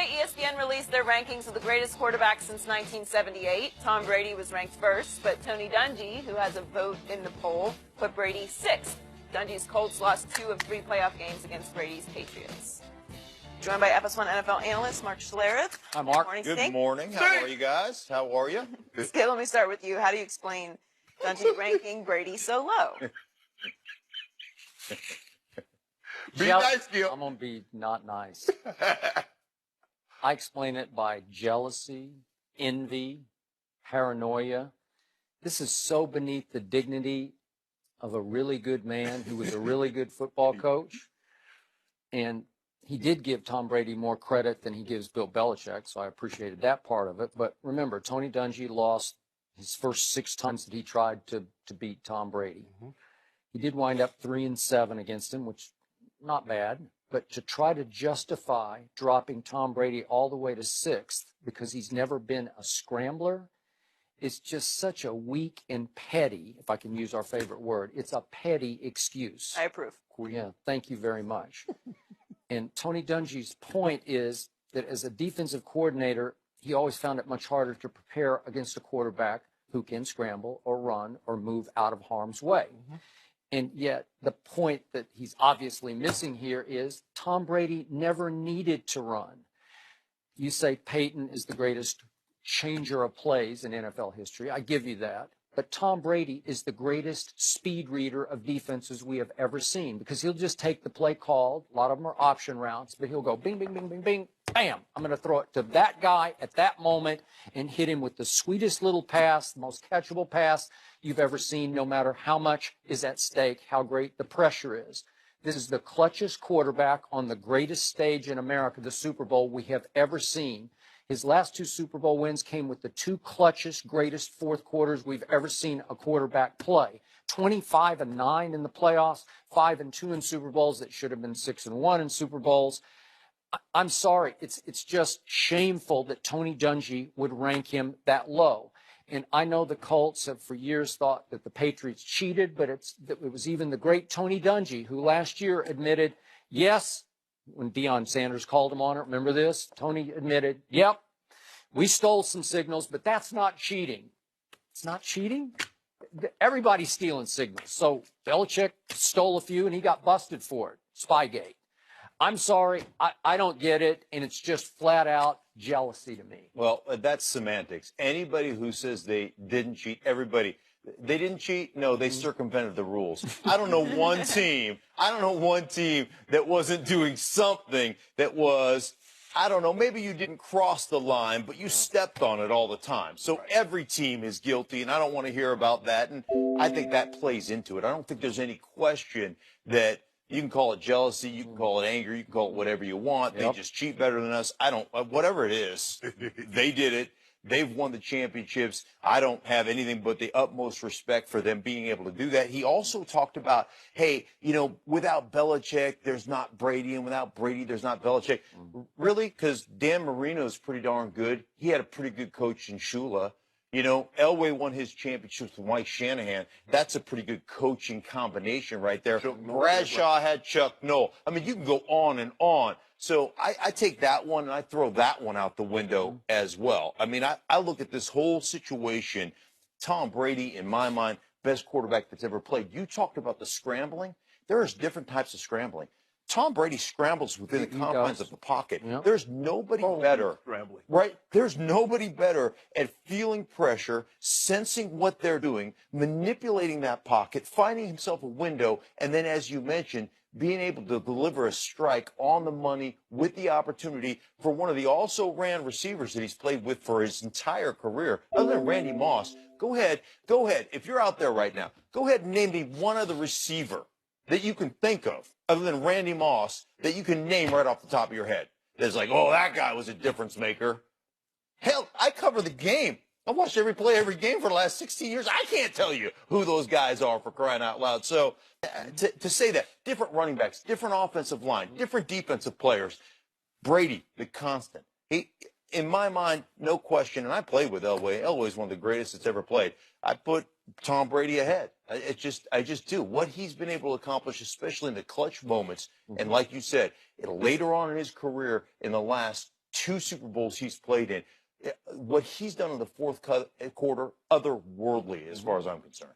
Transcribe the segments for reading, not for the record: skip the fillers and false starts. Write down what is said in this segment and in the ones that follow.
Yesterday, ESPN released their rankings of the greatest quarterbacks since 1978. Tom Brady was ranked first, but Tony Dungy, who has a vote in the poll, put Brady sixth. Dungy's Colts lost 2 of 3 playoff games against Brady's Patriots. Joined by FS1 NFL analyst Mark Schlereth. Hi, Mark. Good morning. How are you guys? How are you? Skip, let me start with you. How do you explain Dungy ranking Brady so low? Be nice, Gil. I'm going to be not nice. I explain it by jealousy, envy, paranoia. This is so beneath the dignity of a really good man who was a really good football coach. And he did give Tom Brady more credit than he gives Bill Belichick, so I appreciated that part of it. But remember, Tony Dungy lost his first 6 times that he tried to beat Tom Brady. He did wind up 3-7 against him, which not bad. But to try to justify dropping Tom Brady all the way to 6th because he's never been a scrambler is just such a weak and petty, if I can use our favorite word, it's a petty excuse. I approve. Yeah, thank you very much. And Tony Dungy's point is that as a defensive coordinator, he always found it much harder to prepare against a quarterback who can scramble or run or move out of harm's way. And yet the point that he's obviously missing here is Tom Brady never needed to run. You say Peyton is the greatest changer of plays in NFL history. I give you that. But Tom Brady is the greatest speed reader of defenses we have ever seen because he'll just take the play called. A lot of them are option routes, but he'll go bing, bing, bing, bing, bing, bam. I'm going to throw it to that guy at that moment and hit him with the sweetest little pass, the most catchable pass you've ever seen, no matter how much is at stake, how great the pressure is. This is the clutchest quarterback on the greatest stage in America, the Super Bowl, we have ever seen. His last 2 Super Bowl wins came with the 2 clutchest, greatest fourth quarters we've ever seen a quarterback play. 25-9 in the playoffs, 5-2 in Super Bowls that should have been 6-1 in Super Bowls. I'm sorry, it's just shameful that Tony Dungy would rank him that low. And I know the Colts have for years thought that the Patriots cheated, but it was even the great Tony Dungy who last year admitted, yes, when Deion Sanders called him on it, remember this? Tony admitted, yep, we stole some signals, but that's not cheating. It's not cheating? Everybody's stealing signals. So Belichick stole a few, and he got busted for it. Spygate. I'm sorry, I don't get it, and it's just flat out jealousy to me. Well, that's semantics. Anybody who says they didn't cheat, everybody, they didn't cheat? No, they circumvented the rules. I don't know one team that wasn't doing something that was, I don't know, maybe you didn't cross the line, but you stepped on it all the time. So every team is guilty, and I don't want to hear about that, and I think that plays into it. I don't think there's any question that you can call it jealousy, you can call it anger, you can call it whatever you want. They just cheat better than us. I don't, whatever it is, they did it. They've won the championships. I don't have anything but the utmost respect for them being able to do that. He also talked about, hey, you know, without Belichick, there's not Brady, and without Brady, there's not Belichick. Really? Because Dan Marino's pretty darn good. He had a pretty good coach in Shula. You know, Elway won his championships with Mike Shanahan. That's a pretty good coaching combination right there. Bradshaw had Chuck Noll. I mean, you can go on and on. So I take that one and I throw that one out the window as well. I mean, I look at this whole situation. Tom Brady, in my mind, best quarterback that's ever played. You talked about the scrambling. There's different types of scrambling. Tom Brady scrambles within the confines of the pocket. There's nobody better, right? There's nobody better at feeling pressure, sensing what they're doing, manipulating that pocket, finding himself a window, and then, as you mentioned, being able to deliver a strike on the money with the opportunity for one of the also-ran receivers that he's played with for his entire career, other than Randy Moss. Go ahead. If you're out there right now, go ahead and name me one other receiver that you can think of, other than Randy Moss, that you can name right off the top of your head. That's like, oh, that guy was a difference maker. Hell, I cover the game. I watched every play, every game for the last 16 years. I can't tell you who those guys are, for crying out loud. So to say that, different running backs, different offensive line, different defensive players. Brady, the constant. He, in my mind, no question, and I played with Elway. Elway's one of the greatest that's ever played. I put Tom Brady ahead. I just do. What he's been able to accomplish, especially in the clutch moments, and like you said, later on in his career, in the last 2 Super Bowls he's played in. What he's done in the fourth quarter, otherworldly as far as I'm concerned.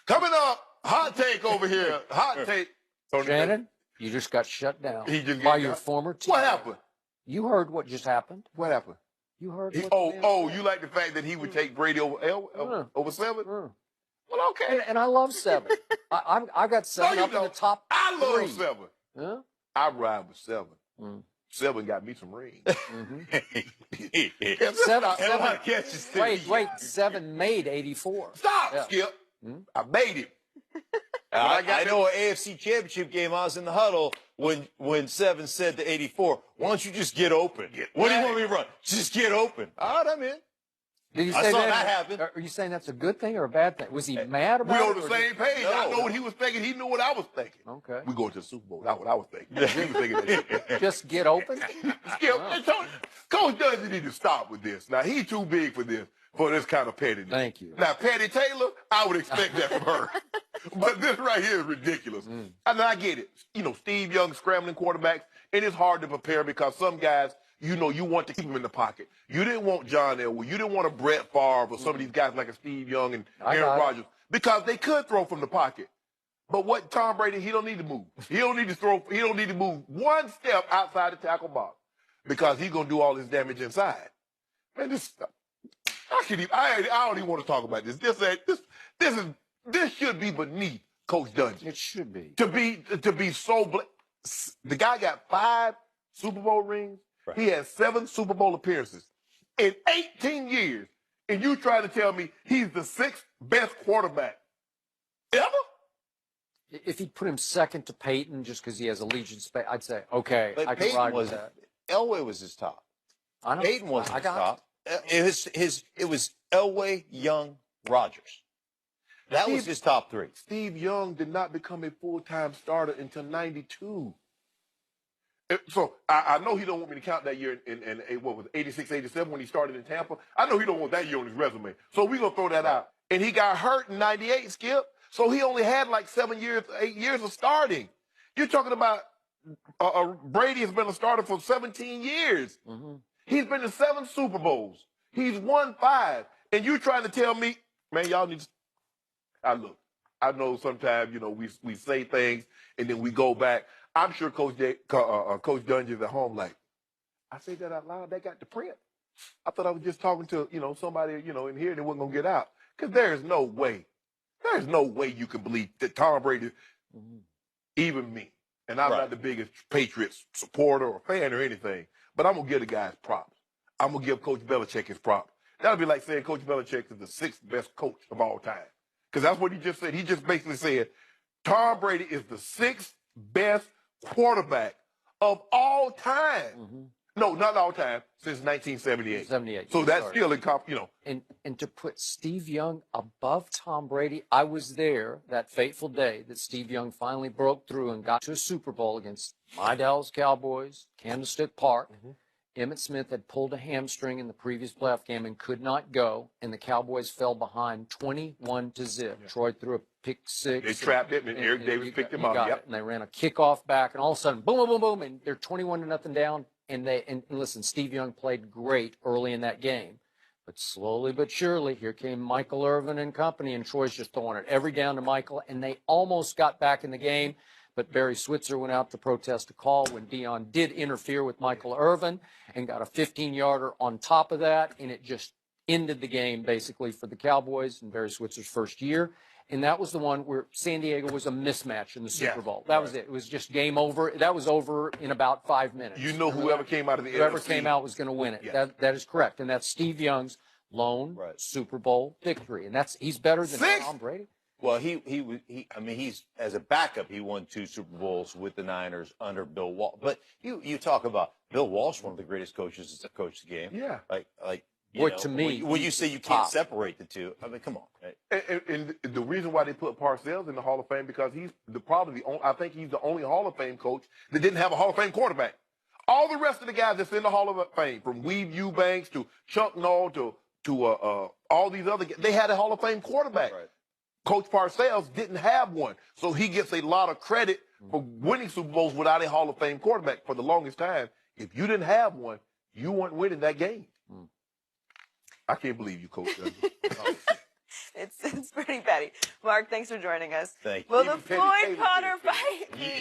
Coming up, hot take over here. Hot take. Tony Shannon, you just got shut down He just by got- your former team. What happened? You heard what just happened. What happened? You heard He, what the man said. you like the fact that he would take Brady over 7? Well, okay. And I love 7. I got 7 No, you up in the don't. top I love 3. 7. Huh? I ride with 7. Mm. 7 got me some rings. Wait, 7 made 84. Stop, Yeah. Skip. Hmm? I made it. I know an AFC Championship game. I was in the huddle when 7 said to 84, "Why don't you just get open? What do you want me to run? Just get open." All right, I'm in. Did you I say saw that happen. Are you saying that's a good thing or a bad thing? Was he mad We about on it? the or same page. No. I know what he was thinking. He knew what I was thinking. Okay. We go to the Super Bowl. That's what I was thinking. He was thinking that shit. Just get open? Skip, Coach Dungy need to stop with this. Now, he's too big for this kind of pettiness. Thank you. Now, Patty Taylor, I would expect that from her. But this right here is ridiculous. And I get it. You know, Steve Young scrambling quarterbacks, and it's hard to prepare because some guys, you know, you want to keep them in the pocket. You didn't want John Elway. You didn't want a Brett Favre or some of these guys like a Steve Young and Aaron Rodgers because they could throw from the pocket. But what Tom Brady, he don't need to move. He don't need to throw. He don't need to move one step outside the tackle box because he's gonna do all his damage inside. Man, this I don't even want to talk about this. This should be beneath Coach Dungy. It should be. To be so the guy got 5 Super Bowl rings. Right. He has 7 Super Bowl appearances in 18 years, and you try to tell me he's the 6th best quarterback ever? If he put him second to Peyton just because he has allegiance, I'd say, okay, But I can Peyton ride was with that. Elway was his top. I know. Peyton wasn't I his got top. It was Elway, Young, Rodgers. That was his top 3. Steve Young did not become a full-time starter until 92. So I know he don't want me to count that year in what was it, 86, 87 when he started in Tampa. I know he don't want that year on his resume. So we're going to throw that out. And he got hurt in 98, Skip. So he only had like 7 years, 8 years of starting. You're talking about Brady has been a starter for 17 years. Mm-hmm. He's been to 7 Super Bowls. He's won 5. And you trying to tell me, man, y'all need to... I know sometimes, you know, we say things and then we go back. I'm sure Coach Dungy is at home like, I say that out loud, that got the print. I thought I was just talking to, you know, somebody, you know, in here and it wasn't going to get out. Because there's no way you can believe that Tom Brady, even me, and I'm not the biggest Patriots supporter or fan or anything, but I'm going to give the guys props. I'm going to give Coach Belichick his props. That would be like saying Coach Belichick is the 6th best coach of all time. Because that's what he just said. He just basically said Tom Brady is the 6th best quarterback of all time. Mm-hmm. No, not all time, since 1978. 78. So that's still in, you know. And to put Steve Young above Tom Brady, I was there that fateful day that Steve Young finally broke through and got to a Super Bowl against my Dallas Cowboys, Candlestick Park. Mm-hmm. Emmitt Smith had pulled a hamstring in the previous playoff game and could not go, and the Cowboys fell behind 21-0. Yeah. Troy threw a pick 6. They trapped it, and Eric Davis picked him up. Yep. And they ran a kickoff back, and all of a sudden, boom, boom, boom, boom, and they're 21-0 down. And listen, Steve Young played great early in that game, but slowly but surely, here came Michael Irvin and company, and Troy's just throwing it every down to Michael, and they almost got back in the game. But Barry Switzer went out to protest a call when Dion did interfere with Michael Irvin and got a 15-yarder on top of that, and it just ended the game basically for the Cowboys in Barry Switzer's first year. And that was the one where San Diego was a mismatch in the Super Bowl. That was it. It was just game over. That was over in about 5 minutes. You know whoever came out of the whoever NFC. came out was going to win it. Yeah. That is correct. And that's Steve Young's lone Super Bowl victory. And he's better than Tom Brady. Well, he's as a backup, he won 2 Super Bowls with the Niners under Bill Walsh. But you talk about Bill Walsh, one of the greatest coaches to coach the game. Yeah. Like boy, to me, when you say you can't separate the two, I mean, come on. And the reason why they put Parcells in the Hall of Fame because I think he's the only Hall of Fame coach that didn't have a Hall of Fame quarterback. All the rest of the guys that's in the Hall of Fame, from Weave Eubanks to Chuck Noll to all these other guys, they had a Hall of Fame quarterback. Right. Coach Parcells didn't have one. So he gets a lot of credit for winning Super Bowls without a Hall of Fame quarterback. For the longest time, If you didn't have one, you weren't winning that game. I can't believe you, Coach Dungy. Oh. It's pretty petty. Mark, thanks for joining us. Thank you. Will the Even Petty Floyd Taylor Potter said fight be